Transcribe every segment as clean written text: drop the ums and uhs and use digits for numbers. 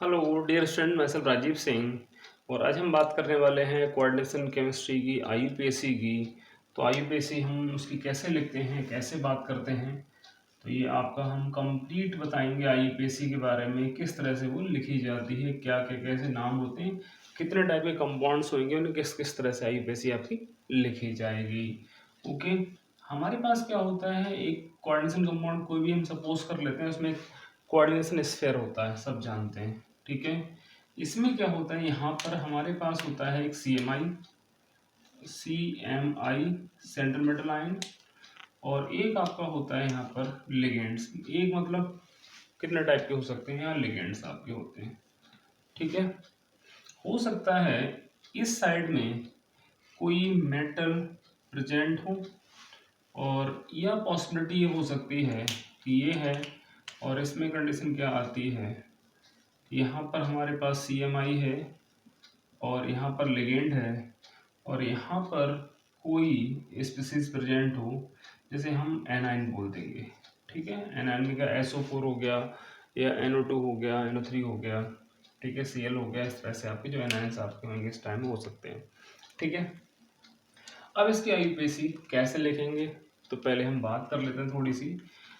Hello dear student, मैं self Rajiv Singh. और आज हम बात करने वाले हैं कोऑर्डिनेशन केमिस्ट्री की, आईयूपीएसी की। तो आईयूपीएसी हम उसकी कैसे लिखते हैं, कैसे बात करते हैं, तो ये आपका हम कंप्लीट बताएंगे आईयूपीएसी के बारे में, किस तरह से वो लिखी जाती है, क्या क्या कैसे नाम होते हैं, कितने टाइप के कंपाउंड्स होंगे, उन्हें किस किस तरह से आईयूपीएसी आपकी लिखी जाएगी। ओके, हमारे पास क्या होता है, एक कोऑर्डिनेशन कंपाउंड कोई भी हम सपोज कर लेते हैं, उसमें कोऑर्डिनेशन स्फीयर होता है, सब जानते हैं। ठीक है, इसमें क्या होता है, यहाँ पर हमारे पास होता है एक सी एम आई सेंट्रल मेटल आयन, और एक आपका होता है यहाँ पर लिगेंड्स। एक मतलब कितने टाइप के हो सकते हैं, यहाँ लिगेंड्स आपके होते हैं। ठीक है, हो सकता है इस साइड में कोई मेटल प्रेजेंट हो, और यह पॉसिबिलिटी ये हो सकती है कि ये है, और इसमें कंडीशन क्या आती है, यहाँ पर हमारे पास सी एम आई है, और यहाँ पर लिगेंड है, और यहाँ पर कोई स्पीसीज प्रेजेंट हो, जैसे हम एनाइन बोल देंगे। ठीक है, एनाइन में क्या SO4 हो गया, या NO2 हो गया, NO3 हो गया, ठीक है, Cl हो गया। इस तरह से आपके जो एनाइंस आपके होंगे इस टाइम में हो सकते हैं। ठीक है, अब इसकी आईयूपीएसी कैसे लिखेंगे, तो पहले हम बात कर लेते हैं थोड़ी सी।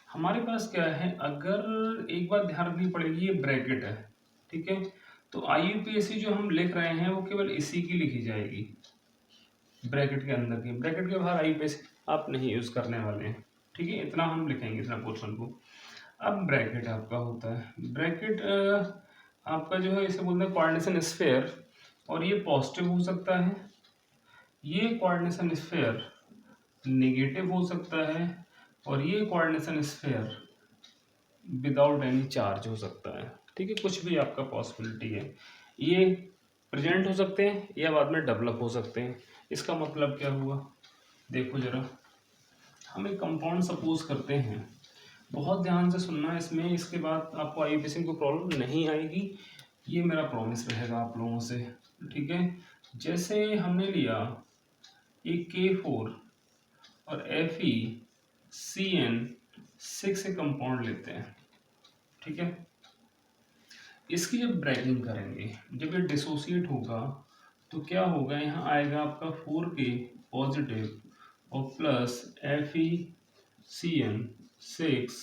हमारे पास क्या है, अगर एक बात ध्यान रखनी पड़ेगी, ये ब्रैकेट है। ठीक है, तो आईयूपीएसी जो हम लिख रहे हैं वो केवल इसी की लिखी जाएगी, ब्रैकेट के अंदर की। ब्रैकेट के बाहर आईयूपीएसी आप नहीं यूज करने वाले हैं। ठीक है, इतना हम लिखेंगे, इतना पोर्शन को। अब ब्रैकेट आपका होता है, ब्रैकेट आपका जो है, इसे बोलते हैं कोऑर्डिनेशन स्फीयर, और ये पॉजिटिव हो सकता है, ये कोऑर्डिनेशन स्फीयर नेगेटिव हो सकता है, और ये coordination sphere without any charge हो सकता है। ठीक है, कुछ भी आपका पॉसिबिलिटी है, ये प्रेजेंट हो सकते हैं या बाद में डेवलप हो सकते हैं। इसका मतलब क्या हुआ, देखो जरा, हम एक कंपाउंड सपोज करते हैं, बहुत ध्यान से सुनना इसमें, इसके बाद आपको आईयूपीएसी में कोई प्रॉब्लम नहीं आएगी, ये मेरा प्रॉमिस रहेगा आप लोगों से। ठीक है, जैसे हमने लिया एक K4 और FeCN6 से कंपाउंड लेते हैं। ठीक है, इसकी जब ब्रेकिंग करेंगे, जब ये डिसोसिएट होगा, तो क्या होगा, यहाँ आएगा आपका 4K पॉजिटिव और प्लस FeCN6,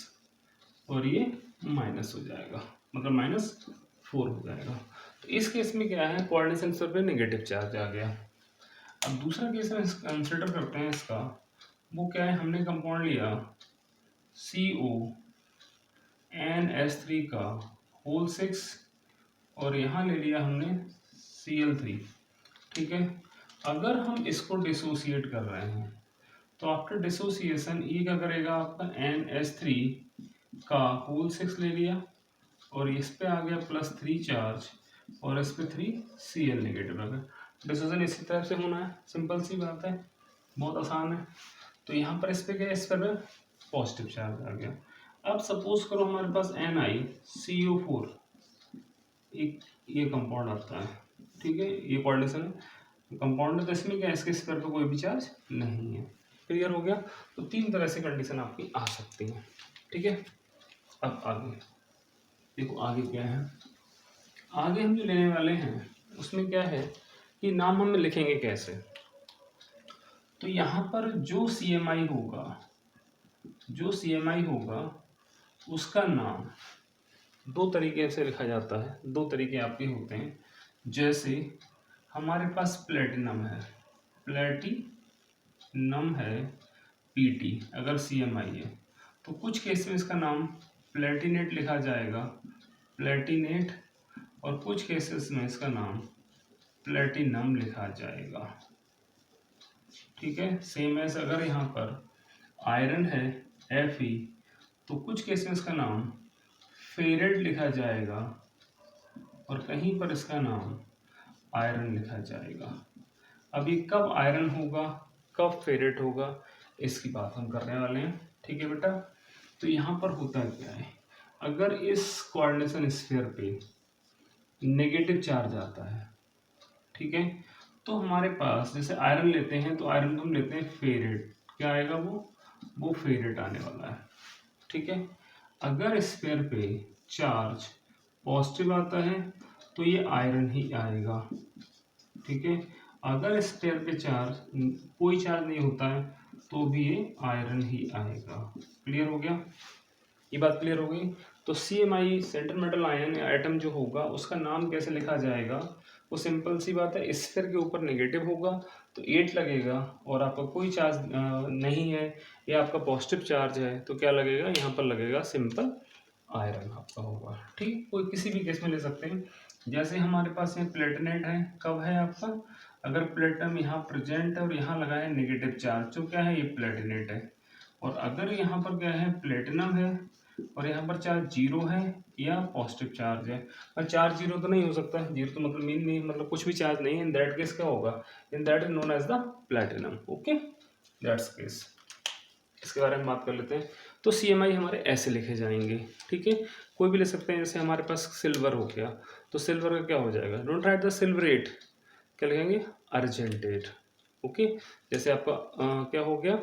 और ये माइनस हो जाएगा, मतलब -4 हो जाएगा। तो इस केस में क्या है, कोऑर्डिनेशन स्तर पे नेगेटिव चार्ज आ गया। अब दूसरा केस में कंसिडर करते हैं इसका, वो क्या है, हमने कंपाउंड लिया CONS3 का होल 6, और यहाँ ले लिया हमने Cl3। ठीक है, अगर हम इसको डिसोसिएट कर रहे हैं, तो आफ्टर डिसोसिएशन ये क्या करेगा, आपका NH3 का होल 6 ले लिया, और इस पे आ गया +3 चार्ज, और इस पे 3 Cl नेगेटिव रखा। डिसोसिएशन इसी तरह से होना है, सिंपल सी बात है, बहुत आसान है। तो यहाँ पर इस पे क्या है, इस पर पॉजिटिव चार्ज आ गया। अब सपोज करो हमारे पास NiCO4 एक ये कंपाउंड आता है। ठीक है, ये कोऑर्डिनेशन है, कंपाउंड है, तो इसमें क्या है, इसके स्क्वायर पे कोई भी चार्ज नहीं है। क्लियर हो गया, तो तीन तरह से कंडीशन आपकी आ सकती है। ठीक है, अब आगे देखो, आगे क्या है, आगे हम जो लेने वाले हैं उसमें क्या है कि नाम हम लिखेंगे कैसे। तो यहाँ पर जो CMI होगा, जो CMI होगा उसका नाम दो तरीके से लिखा जाता है, दो तरीके आपके होते हैं। जैसे हमारे पास प्लेटिनम है, प्लेटिनम है PT, अगर CMI है, तो कुछ केस में इसका नाम प्लेटिनेट लिखा जाएगा, प्लेटिनेट, और कुछ केसेस में इसका नाम प्लेटिनम लिखा जाएगा। ठीक है, सेम एज अगर यहाँ पर आयरन है Fe, तो कुछ केस में इसका नाम फेरेट लिखा जाएगा, और कहीं पर इसका नाम आयरन लिखा जाएगा। अभी कब आयरन होगा, कब फेरेट होगा, इसकी बात हम करने वाले हैं। ठीक है बेटा, तो यहाँ पर होता क्या है, अगर इस कोऑर्डिनेशन स्फीयर पे नेगेटिव चार्ज आता है, ठीक है, तो हमारे पास जैसे आयरन लेते हैं, तो आयरन को हम लेते हैं फेरेट, क्या आएगा, वो फेरेट आने वाला है। ठीक है, अगर स्फीयर पे चार्ज पॉजिटिव आता है तो ये आयरन ही आएगा, ठीक है। अगर इस पेयर पे चार्ज कोई चार्ज नहीं होता है तो भी ये आयरन ही आएगा। क्लियर हो गया, ये बात क्लियर हो गई। तो CMI centre metal ion atom जो होगा उसका नाम कैसे लिखा जाएगा, वो सिंपल सी बात है, स्फीयर के ऊपर नेगेटिव होगा तो 8 लगेगा, और आपका कोई चार्ज नहीं है या आपका पॉजिटिव चार्ज है तो क्या लगेगा, यहाँ पर लगेगा सिंपल आयरन आपका होगा, ठीक। कोई किसी भी केस में ले सकते हैं। जैसे हमारे पास ये प्लेटिनेट है, कब है आपका, अगर प्लेटिनम यहाँ प्रेजेंट है और यहाँ लगा है नेगेटिव चार्ज, तो क्या है, ये प्लेटिनेट है। और अगर यहाँ पर क्या है, प्लेटिनम है और यहाँ पर चार्ज जीरो है या पॉजिटिव चार्ज है, और चार्ज जीरो तो नहीं हो सकता, जीरो तो मतलब मीन नहीं, मतलब कुछ भी चार्ज नहीं है, इन दैट केस क्या होगा, in that is known as the platinum. Okay, that's case. इसके बारे में बात कर लेते हैं। तो CMI हमारे ऐसे लिखे जाएंगे, ठीक है। कोई भी ले सकते हैं, जैसे हमारे पास सिल्वर हो गया, तो सिल्वर का क्या हो जाएगा, डोंट राइट द सिल्वरेट, क्या लिखेंगे, अर्जेंटेट। ओके, जैसे आपका क्या हो गया,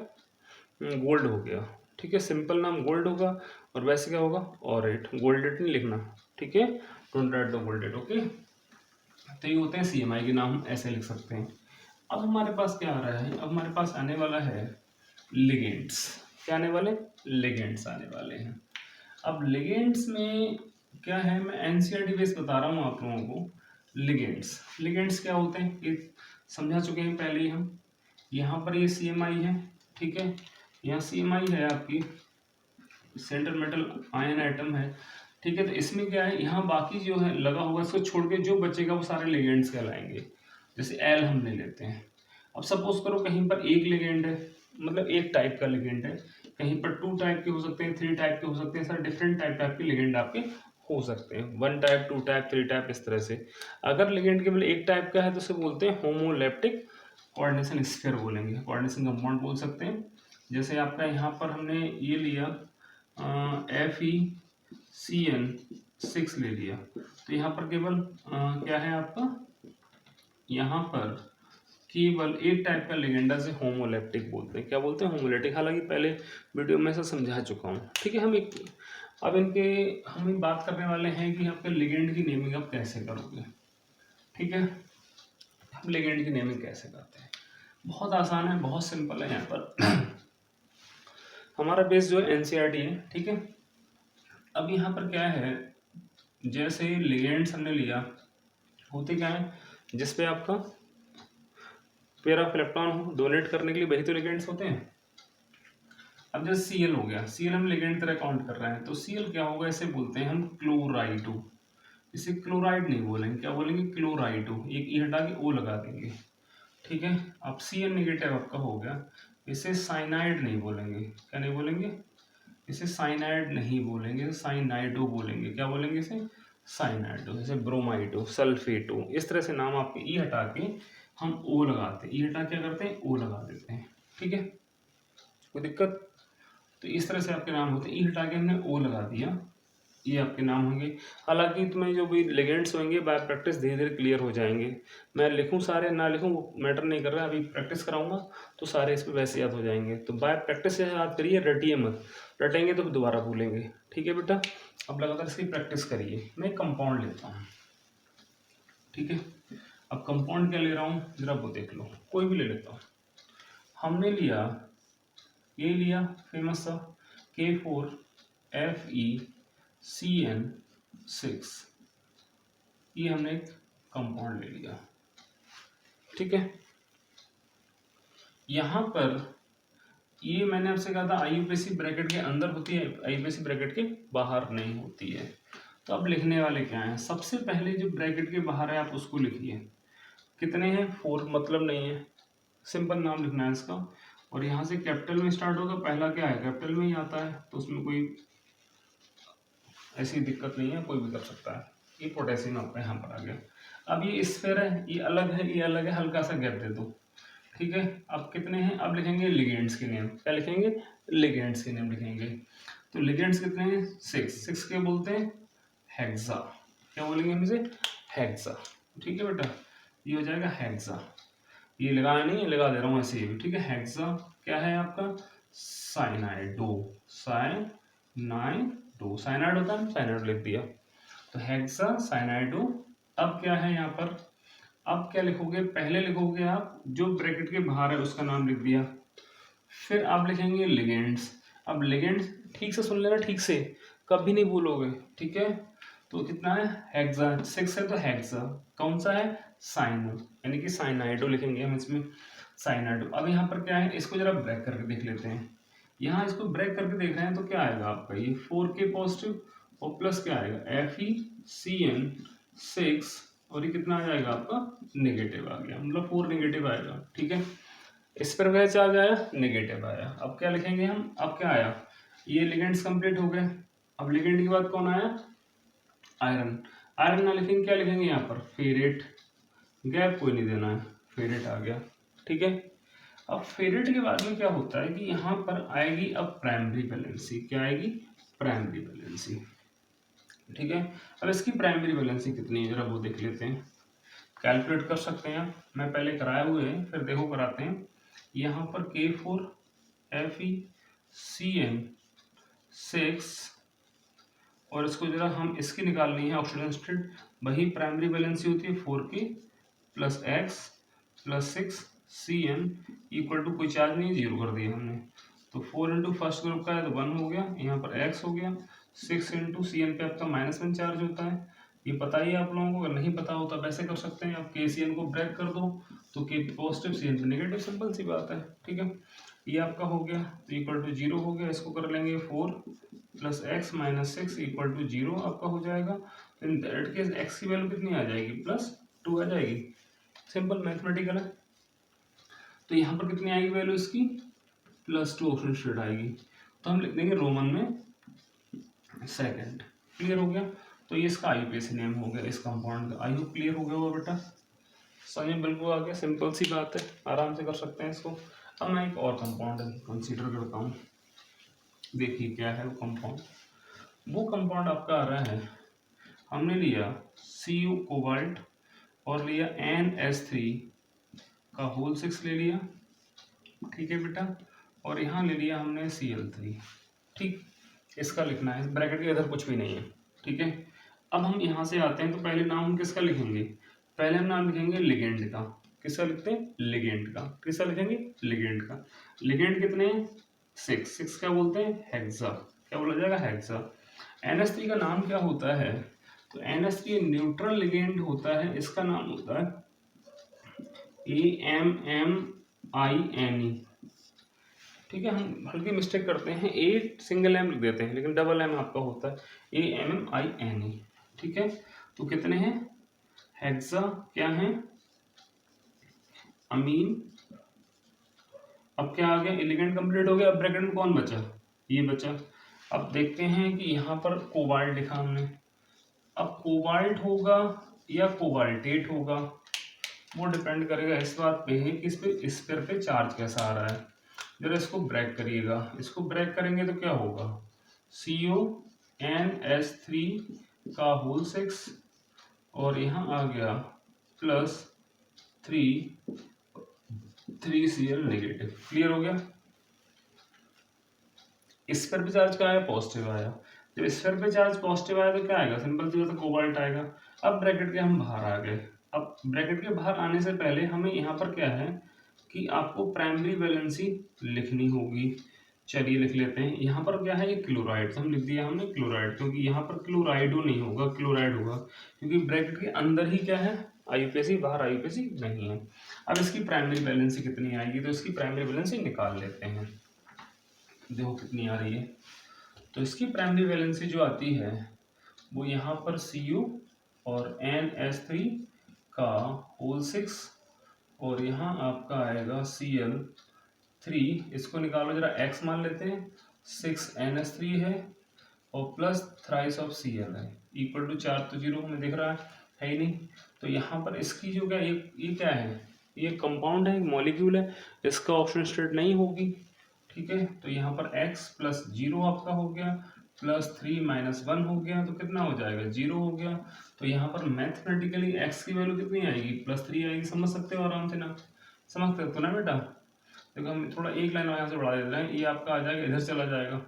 गोल्ड हो गया, ठीक है, सिंपल नाम गोल्ड होगा, और वैसे क्या होगा, ऑरेट, गोल्डेट नहीं लिखना, ठीक है, डोंट राइट द गोल्डेट। ओके, तो ये होते हैं CMI के नाम, ऐसे लिख सकते हैं। अब हमारे पास क्या आ रहा है, अब हमारे पास आने वाला है लिगेंड्स। क्या आने वाले, लिगेंड्स आने वाले हैं। अब लिगेंड्स में क्या है, मैं NCERT बेस बता रहा हूँ आप लोगों को। लिगेंड्स, लिगेंड्स क्या होते हैं ये समझा चुके हैं पहले ही हम। यहाँ पर ये CMI है, ठीक है, यहाँ CMI है आपकी सेंटर मेटल आयन एटम है, ठीक है। तो इसमें क्या है, यहाँ बाकी जो है लगा हुआ, इसको छोड़ के जो बचेगा वो सारे लिगेंड्स कहलाएंगे। जैसे एल हम ले लेते हैं। अब सपोज करो कहीं पर एक लिगेंड है, मतलब एक टाइप का लिगेंड है, कहीं पर 2 टाइप के हो सकते हैं, 3 टाइप के हो सकते हैं, सर डिफरेंट टाइप के लिगेंड आपके हो सकते हैं, 1 टाइप, 2 टाइप, 3 टाइप, इस तरह से। अगर लिगेंड केवल एक टाइप का है तो उसे बोलते हैं होमोलेप्टिक कोऑर्डिनेशन स्फीयर बोलेंगे, कोऑर्डिनेशन कंपाउंड बोल सकते हैं। जैसे आपका यहाँ पर हमने ये लिया FeCN6 ले लिया, तो यहाँ पर केवल क्या है आपका, यहाँ पर केवल एक टाइप का लिगेंड से होमोलेप्टिक बोलते हैं। क्या बोलते हैं, होमोलेप्टिक। हालांकि पहले वीडियो में ऐसा समझा चुका हूँ, ठीक है। अब हम बात करने वाले हैं कि आपके लिगेंड की नेमिंग आप कैसे करोगे, ठीक है। हम लिगेंड की नेमिंग कैसे करते हैं, बहुत आसान है, बहुत सिंपल है। यहाँ पर हमारा बेस जो है NCERT है, ठीक है। अब यहाँ पर क्या है, जैसे लिगेंड्स हमने लिया, होते क्या है, जिसपे आपका पेयर ऑफ इलेक्ट्रॉन हो डोनेट करने के लिए, वही तो लिगेंड्स होते हैं। अब जैसे Cl हो गया, Cl हम लिगेंड तरह काउंट कर रहे हैं, तो Cl क्या होगा, इसे बोलते हैं हम क्लोराइडो। इसे क्लोराइड नहीं बोलेंगे, क्या बोलेंगे, क्लोराइडो। एक ई हटा के O लगा देंगे, ठीक है। अब Cn नेगेटिव आपका हो गया, इसे साइनाइड नहीं बोलेंगे, क्या नहीं बोलेंगे, इसे साइनाइड नहीं बोलेंगे, साइनाइडो बोलेंगे। क्या बोलेंगे इसे, साइनाइडो। जैसे ब्रोमाइडो, सल्फेटो, इस तरह से नाम आपके ई हटा के हम ओ लगाते हैं, ई हटा क्या करते हैं, ओ लगा देते हैं, ठीक है। कोई दिक्कत, तो इस तरह से आपके नाम होते हैं, ई हटा के हमने ओ लगा दिया, ये आपके नाम होंगे। हालांकि तुम्हें जो भी लिगेंड्स होंगे बाय प्रैक्टिस धीरे धीरे क्लियर हो जाएंगे। मैं लिखूं सारे ना लिखूं वो मैटर नहीं कर रहा है, अभी प्रैक्टिस कराऊंगा तो सारे इस पर वैसे याद हो जाएंगे। तो बाय प्रैक्टिस से याद करिए, रटिए मत, रटेंगे तो दोबारा भूलेंगे, ठीक है बेटा। अब लगातार इसकी प्रैक्टिस करिए। मैं कंपाउंड लेता हूँ, ठीक है। अब कंपाउंड क्या ले रहा हूँ जरा वो देख लो, कोई भी ले लेता हूँ। हमने लिया, ये लिया फेमस सा K4FeCN6, ये हमने एक कंपाउंड ले लिया, ठीक है। यहाँ पर ये मैंने आपसे कहा था IUPAC ब्रैकेट के अंदर होती है, IUPAC ब्रैकेट के बाहर नहीं होती है। तो अब लिखने वाले क्या हैं, सबसे पहले जो ब्रैकेट के बाहर है आप उसको लिखिए, कितने हैं, 4, मतलब नहीं है, सिंपल नाम लिखना है इसका। और यहाँ से कैपिटल में स्टार्ट होगा, पहला क्या है, कैपिटल में ही आता है, तो उसमें कोई ऐसी दिक्कत नहीं है, कोई भी कर सकता है। ये पोटेशियम आपका यहाँ पर आ गया। अब ये स्फीयर है, ये अलग है, ये अलग है, हल्का सा गैप दे दो, ठीक है। अब कितने हैं, अब लिखेंगे लिगेंड्स के नेम, क्या लिखेंगे, लिगेंड्स के नेम लिखेंगे। तो लिगेंड्स कितने हैं, 6 के बोलते हैं हेक्सा, क्या बोलेंगे हम इसे, हेक्सा, ठीक है बेटा। ये हो जाएगा हेक्सा, ये लगाया नहीं, लगा दे रहा हूँ ऐसे ही, ठीक है। हेक्सा क्या है आपका, साइनाइडो, साइनाइडो, साइनाइड होता है, साइनाइड लिख दिया। तो तो हेक्सा साइनाइडो। अब क्या है यहाँ पर, अब क्या लिखोगे, पहले लिखोगे आप जो ब्रैकेट के बाहर है उसका नाम लिख दिया, फिर आप लिखेंगे लिगेंड्स। अब लिगेंड्स ठीक से सुन लेना, ठीक से कभी नहीं भूलोगे, ठीक है। तो कितना है, हेक्सा, 6 है तो हेक्सा, कौन सा है, साइनो, यानी कि साइनाइडो लिखेंगे हम इसमें, साइनाइडो। अब यहाँ पर क्या है, इसको जरा ब्रेक करके देख लेते हैं। यहाँ इसको ब्रेक करके देख रहे हैं तो क्या आएगा आपका, ये 4K पॉजिटिव और प्लस क्या आएगा FeCN6, और ये कितना आ जाएगा आपका, नेगेटिव आ गया, मतलब 4 नेगेटिव आएगा, ठीक है। इस पर वह चार्ज आया, नेगेटिव आया। अब क्या लिखेंगे हम, अब क्या आया, ये लिगेंड्स कंप्लीट हो गए। अब लिगेंड के बाद कौन आया, आयरन। आयरन ना लिखेंगे, क्या लिखेंगे यहाँ पर, फेरेट, गैप कोई नहीं देना है, फेरेट आ गया, ठीक है। अब फेरेट के बाद में क्या होता है कि यहाँ पर आएगी अब प्राइमरी वैलेंसी, क्या आएगी, प्राइमरी वैलेंसी, ठीक है। अब इसकी प्राइमरी वैलेंसी कितनी है जरा वो देख लेते हैं, कैलकुलेट कर सकते हैं, मैं पहले कराए हुए हैं, फिर देखो कराते हैं। यहाँ पर K4 FeCN6, और इसको जरा हम इसकी निकालनी है ऑक्सीजन स्टेट, वही प्राइमरी वैलेंसी होती है 4K plus X plus 6Cn equal to, कोई चार्ज नहीं, जीरो कर दिया हमने, तो 4 इंटू फर्स्ट ग्रुप का है तो 1 हो गया, यहाँ पर X हो गया, 6 इंटू Cn पे आपका -1 चार्ज होता है, ये पता ही है आप लोगों को, अगर नहीं पता होता वैसे कर सकते हैं आप, KCN को ब्रेक कर दो तो K पॉजिटिव Cn पे नेगेटिव, सिंपल सी बात है, ठीक है। ये आपका हो गया तो इक्वल टू 0 हो गया, इसको कर लेंगे 4 plus X minus 6 equal to 0 आपका हो जाएगा। तो इन दैट केस एक्स की वैल्यू कितनी आ जाएगी, +2 आ जाएगी, सिंपल मैथमेटिकल है। तो यहाँ पर कितनी आएगी वैल्यू इसकी, +2 ऑप्शन स्टेट आएगी, तो हम लिख देंगे रोमन में सेकंड। क्लियर हो गया, तो ये इसका IUPAC नेम हो गया इस कंपाउंड का। आई होप क्लियर हो गया होगा बेटा, समझ में बिल्कुल आ गया, सिंपल सी बात है, आराम से कर सकते हैं इसको। अब मैं एक और कंपाउंड कंसीडर करता हूँ, देखिए क्या है वो कंपाउंड। वो कंपाउंड आपका आ रहा है, हमने लिया Cu कोबाल्ट और लिया NH3 का होल 6 ले लिया, ठीक है बेटा, और यहाँ ले लिया हमने Cl3, ठीक। इसका लिखना है, ब्रैकेट के इधर कुछ भी नहीं है, ठीक है। अब हम यहाँ से आते हैं तो पहले नाम हम किसका लिखेंगे, पहले हम नाम लिखेंगे लिगेंड का। किसका लिखते हैं, लिगेंड का। किसका लिखेंगे, लिगेंड का। लिगेंड कितने हैं, 6 क्या बोलते हैं, हेक्सा, क्या बोला जाएगा, हेक्सा। NH3 का नाम क्या होता है, तो NH3 न्यूट्रल लिगेंड होता है, इसका नाम होता है AMMINE, ठीक है। हम हल्की मिस्टेक करते हैं, ए सिंगल एम लिख देते हैं लेकिन डबल एम आपका होता है AMMINE, ठीक है। तो कितने हैं, हेक्सा क्या है, अमीन। अब क्या आ गया, एलिगेंट कंप्लीट हो गया, अब ब्रैकेट में कौन बचा, ये बचा। अब देखते हैं कि यहाँ पर कोबाल्ट लिखा हमने, अब कोबाल्ट होगा या कोबाल्टेट होगा, वो डिपेंड करेगा इस बात पे है कि इस पे चार्ज कैसा आ रहा है। जरा इसको ब्रेक करिएगा, इसको ब्रेक करेंगे तो क्या होगा, CONH3 का होल 6 और यहाँ आ गया +3 नेगेटिव। क्लियर हो गया, इस पर भी चार्ज क्या आया, पॉजिटिव आया। जब इस पर भी चार्ज पॉजिटिव आया तो क्या आएगा, सिंपल सी बात है, कोबाल्ट आएगा। अब ब्रैकेट के हम बाहर आ गए, अब ब्रैकेट के बाहर आने से पहले हमें यहाँ पर क्या है कि आपको प्राइमरी वैलेंसी लिखनी होगी। चलिए लिख लेते हैं, यहाँ पर क्या है, ये क्लोराइड, तो हम लिख दिया हमने क्लोराइड, क्योंकि यहाँ पर क्लोराइडो नहीं होगा, क्लोराइड होगा, क्योंकि ब्रैकेट के अंदर ही क्या है, IUPAC, बाहर IUPAC नहीं है। अब इसकी प्राइमरी वैलेंसी कितनी आएगी, तो इसकी प्राइमरी वैलेंसी निकाल लेते हैं, देखो कितनी आ रही है। तो इसकी प्राइमरी वैलेंसी जो आती है वो यहाँ पर Cu और NH3 का होल 6 और यहाँ आपका आएगा Cl3, इसको निकालो जरा, x मान लेते हैं, 6NH3 है और प्लस थ्राइस ऑफ Cl है, इक्वल टू 4, तो 0 हमें दिख रहा है ही नहीं। तो यहाँ पर इसकी जो क्या, ये क्या है, ये कंपाउंड है, मॉलिक्यूल है, इसका ऑक्सीजन स्टेट नहीं होगी, ठीक है। तो यहाँ पर x प्लस 0 आपका हो गया, +3 - 1 हो गया, तो कितना हो जाएगा, 0 हो गया। तो यहाँ पर मैथमेटिकली x की वैल्यू कितनी आएगी, +3 आएगी, समझ सकते हो आराम से ना, समझ सकते हो ना बेटा। देखो हम थोड़ा एक लाइन यहाँ से बढ़ा देते हैं, ये आपका आ जाएगा, इधर चला जाएगा,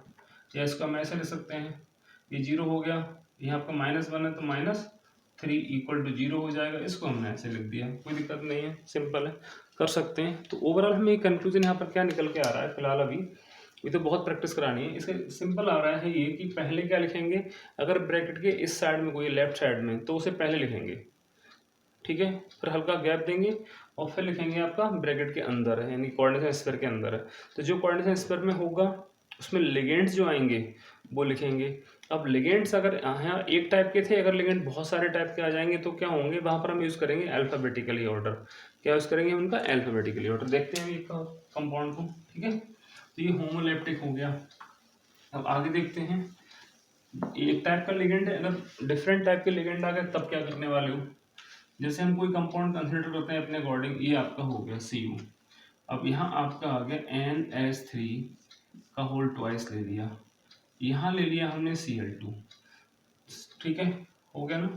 या इसको हम ऐसे लिख सकते हैं, ये 0 हो गया, यहाँ आपका -1 है तो -3 इक्वल टू 0 हो जाएगा। इसको हमने ऐसे लिख दिया, कोई दिक्कत नहीं है, सिंपल है, कर सकते हैं। तो ओवरऑल हमें कंक्लूजन यहाँ पर क्या निकल के आ रहा है फिलहाल अभी, ये तो बहुत प्रैक्टिस करानी है। इसके सिंपल आ रहा है ये कि पहले क्या लिखेंगे, अगर ब्रैकेट के इस साइड में कोई लेफ्ट साइड में तो उसे पहले लिखेंगे, ठीक है, फिर हल्का गैप देंगे और फिर लिखेंगे आपका ब्रैकेट के अंदर है, यानी कोऑर्डिनेशन स्फीयर के अंदर है। तो जो कोऑर्डिनेशन स्फीयर में होगा उसमें लिगेंड्स जो आएंगे वो लिखेंगे। अब लिगेंड्स अगर यहाँ एक टाइप के थे, अगर लिगेंड बहुत सारे टाइप के आ जाएंगे तो क्या होंगे, वहाँ पर हम यूज़ करेंगे अल्फ़ाबेटिकली ऑर्डर। क्या यूज़ करेंगे उनका, अल्फ़ाबेटिकली ऑर्डर। देखते हैं एक कंपाउंड को, ठीक है। तो ये होमोलेप्टिक हो गया। अब आगे देखते हैं, एक टाइप का लिगेंड है, अगर डिफरेंट टाइप के लिगेंड आ गए तब क्या करने वाले हो। जैसे हम कोई कंपाउंड कंसिडर करते हैं अपने अकॉर्डिंग, ये आपका हो गया Cu। अब यहाँ आपका आ गया NH3 का होल ट्वाइस ले लिया, यहाँ ले लिया हमने Cl2, ठीक है, हो गया ना।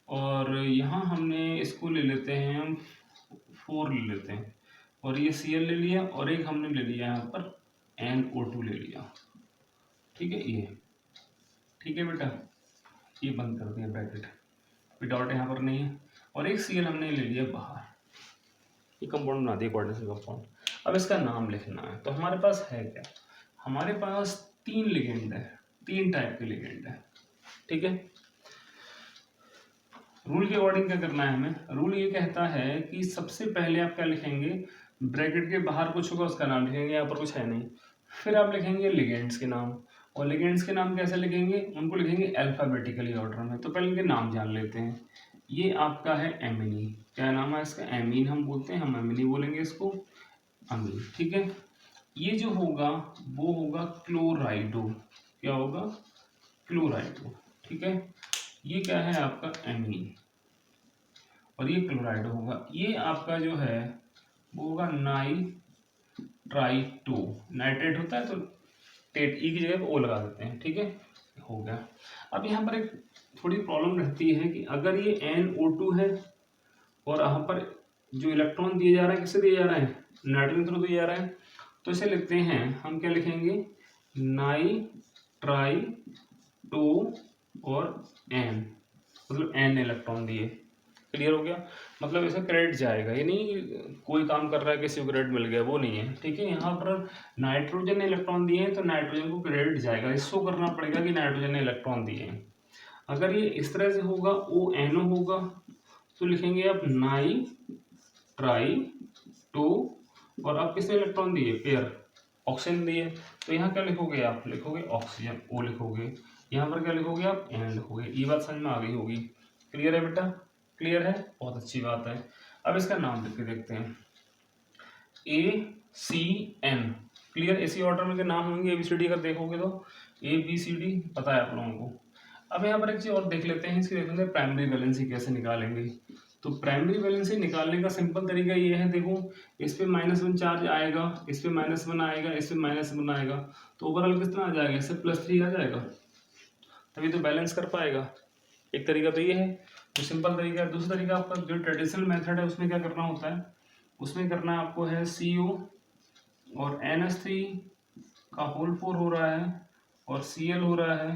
और यहाँ हमने इसको ले लेते हैं हम 4 ले लेते हैं, और ये Cl ले लिया, और एक हमने ले लिया यहाँ पर NO2 ले लिया, ठीक है। ये ठीक है बेटा, ये बंद कर दिया ब्रैकेट, विदाउट यहाँ पर नहीं है, और एक Cl हमने ले लिया बाहर, ये कंपाउंड बना दिया कोऑर्डिनेशन कंपाउंड। अब इसका नाम लिखना है, तो हमारे पास है क्या, हमारे पास 3 लिगेंड है, 3 टाइप के लिगेंड है, ठीक है। रूल के अकॉर्डिंग क्या करना है हमें, रूल ये कहता है कि सबसे पहले आप क्या लिखेंगे, ब्रैकेट के बाहर कुछ होगा उसका नाम लिखेंगे, यहाँ पर कुछ है नहीं, फिर आप लिखेंगे लिगेंड्स के नाम, और लिगेंड्स के नाम कैसे लिखेंगे, उनको लिखेंगे अल्फ़ाबेटिकली ऑर्डर में। तो पहले इनके नाम जान लेते हैं। ये आपका है एमिनी, क्या नाम है इसका, एमीन हम बोलते हैं, हम एमिनी बोलेंगे इसको, अमीन, ठीक है। ये जो होगा वो होगा क्लोराइडो, क्या होगा, क्लोराइडो, ठीक है। ये क्या है आपका एमीन, और ये क्लोराइडो होगा। ये आपका जो है वो होगा नाइट्राइटो, नाइट्रेट होता है तो टेट ई की जगह पे ओ लगा देते हैं, ठीक है, हो गया। अब यहाँ पर एक थोड़ी प्रॉब्लम रहती है कि अगर ये NO2 है और यहाँ पर जो इलेक्ट्रॉन दिया जा रहा है किससे दिया जा रहा है, नाइट्रोजन थ्रू दिया जा रहा है, तो इसे लिखते हैं हम, क्या लिखेंगे, नाइट्राइटो और N, मतलब N इलेक्ट्रॉन दिए, क्लियर हो गया। मतलब इसका क्रेडिट जाएगा, ये नहीं कोई काम कर रहा है किसी को क्रेडिट मिल गया, वो नहीं है, ठीक है। यहाँ पर नाइट्रोजन ने इलेक्ट्रॉन दिए हैं तो नाइट्रोजन को क्रेडिट जाएगा, इसको करना पड़ेगा कि नाइट्रोजन ने इलेक्ट्रॉन दिए हैं। अगर ये इस तरह से होगा, ONO होगा, तो लिखेंगे आप नाइट्राइटो, और आप किसने इलेक्ट्रॉन दिए, पेयर ऑक्सीजन दिए, तो यहाँ क्या लिखोगे, आप लिखोगे ऑक्सीजन, O लिखोगे, यहाँ पर क्या लिखोगे आप, N लिखोगे। ये बात समझ में आ गई होगी, क्लियर है बेटा, क्लियर है, बहुत अच्छी बात है। अब इसका नाम लिख के देखते हैं, ACN, क्लियर। इसी ऑर्डर में के नाम होंगे ABCD, अगर देखोगे तो ABCD पता है आप लोगों को। अब यहाँ पर एक चीज और देख लेते हैं, इसकी देखेंगे प्राइमरी वैलेंसी कैसे निकालेंगे। तो प्राइमरी वैलेंसी निकालने का सिंपल तरीका ये है, देखो इस पे -1 चार्ज आएगा, इस पे -1 आएगा, इस पे -1 आएगा, तो ओवरऑल कितना आ जाएगा, इससे +3 आ जाएगा, तभी तो बैलेंस कर पाएगा। एक तरीका तो ये है, जो सिंपल तरीका है। दूसरा तरीका आपका जो ट्रेडिशनल मेथड है उसमें क्या करना होता है, उसमें करना आपको है CO और NH3 का होल 4 हो रहा है, और Cl हो रहा है,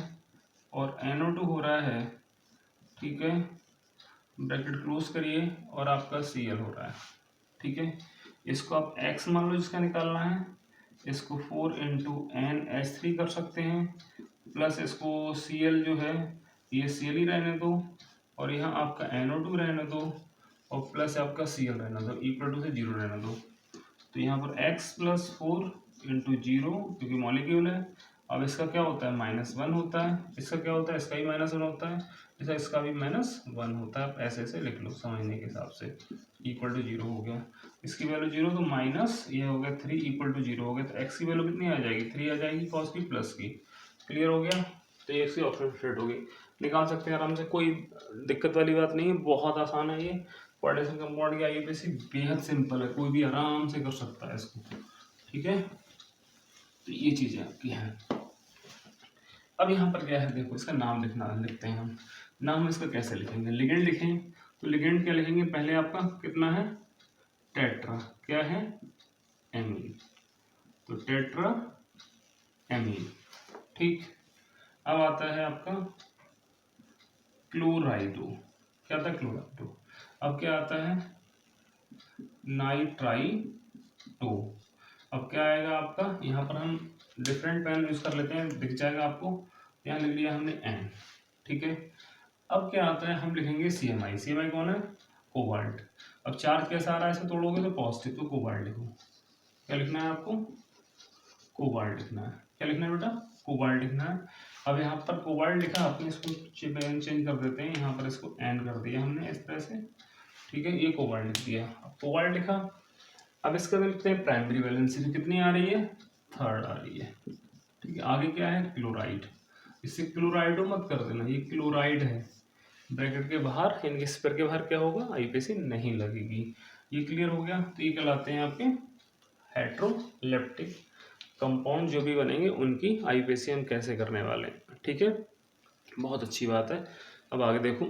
और NO2 हो रहा है, ठीक है, ब्रैकेट क्लोज करिए, और आपका Cl हो रहा है, ठीक है। इसको आप x मान लो जिसका निकालना है, इसको 4 × NH3 कर सकते हैं, प्लस इसको Cl जो है ये Cl ही रहने दो, और यहाँ आपका NO2 रहने दो, और प्लस आपका Cl रहने दो, इक्वल टू से 0 रहने दो। तो यहाँ पर x + 4 × 0, क्योंकि मॉलिक्यूल है। अब इसका क्या होता है, -1 होता है, इसका क्या होता है, इसका भी -1 होता है, इसका भी -1 होता है। आप ऐसे ऐसे लिख लो समझने के हिसाब से, इक्वल टू 0 हो गया, इसकी वैल्यू 0, तो माइनस ये हो गया 3 इक्वल टू 0 हो गया, तो x की वैल्यू कितनी आ जाएगी, 3 आ जाएगी, कॉस की प्लस की, क्लियर हो गया। तो ये इसकी ऑप्शन सेट होगी, निकाल सकते हैं आराम से, कोई दिक्कत वाली बात नहीं है, बहुत आसान है ये। कोऑर्डिनेशन कंपाउंड की IUPAC बेहद सिंपल है, कोई भी आराम से कर सकता है इसको, ठीक है। तो ये चीज़ें आपकी हैं। अब यहाँ पर क्या है, देखो इसका नाम लिखते हैं हम। नाम इसका कैसे लिखेंगे, लिगेंड लिखें, तो लिगेंड क्या लिखेंगे, पहले आपका कितना है, टेट्रा, क्या है, एमीन, तो टेट्रा एमीन, ठीक। अब आता है आपका क्लोराइडो, क्या था क्लोराइडो। अब क्या आता है नाइट्राइटो। अब क्या आएगा आपका, यहाँ पर हम डिफरेंट पेन यूज कर लेते हैं, दिख जाएगा आपको, यहाँ लिख लिया हमने एन, ठीक है। अब क्या आता है, हम लिखेंगे CMI। CMI कौन है, कोबाल्ट। अब चार्ज कैसा आ रहा है, ऐसे तोड़ोगे तो पॉजिटिव, तो कोबाल्ट लिखो। क्या लिखना है आपको, कोबाल्ट लिखना है। क्या लिखना है बेटा, कोबाल्ट लिखना है। अब यहाँ पर कोबाल्ट लिखा, आपने इसको चेंज कर देते हैं, यहाँ पर इसको एन कर दिया हमने इस तरह से, ठीक है, ये कोबाल्ट लिख दिया। अब कोबाल्ट लिखा, अब इसका लिखते हैं प्राइमरी वैलेंसी कितनी आ रही है, 3rd आ रही है, ठीक है। आगे क्या है, क्लोराइड। इससे क्लोराइडो मत कर देना, ये क्लोराइड है, ब्रैकेट के बाहर, इनके स्क्वायर के बाहर क्या होगा, आईपीसी नहीं लगेगी। ये क्लियर हो गया। तो ये कहलाते हैं आपके हेट्रोलेप्टिक कंपाउंड, जो भी बनेंगे उनकी आईपीसी हम कैसे करने वाले हैं, ठीक है। बहुत अच्छी बात है। अब आगे देखो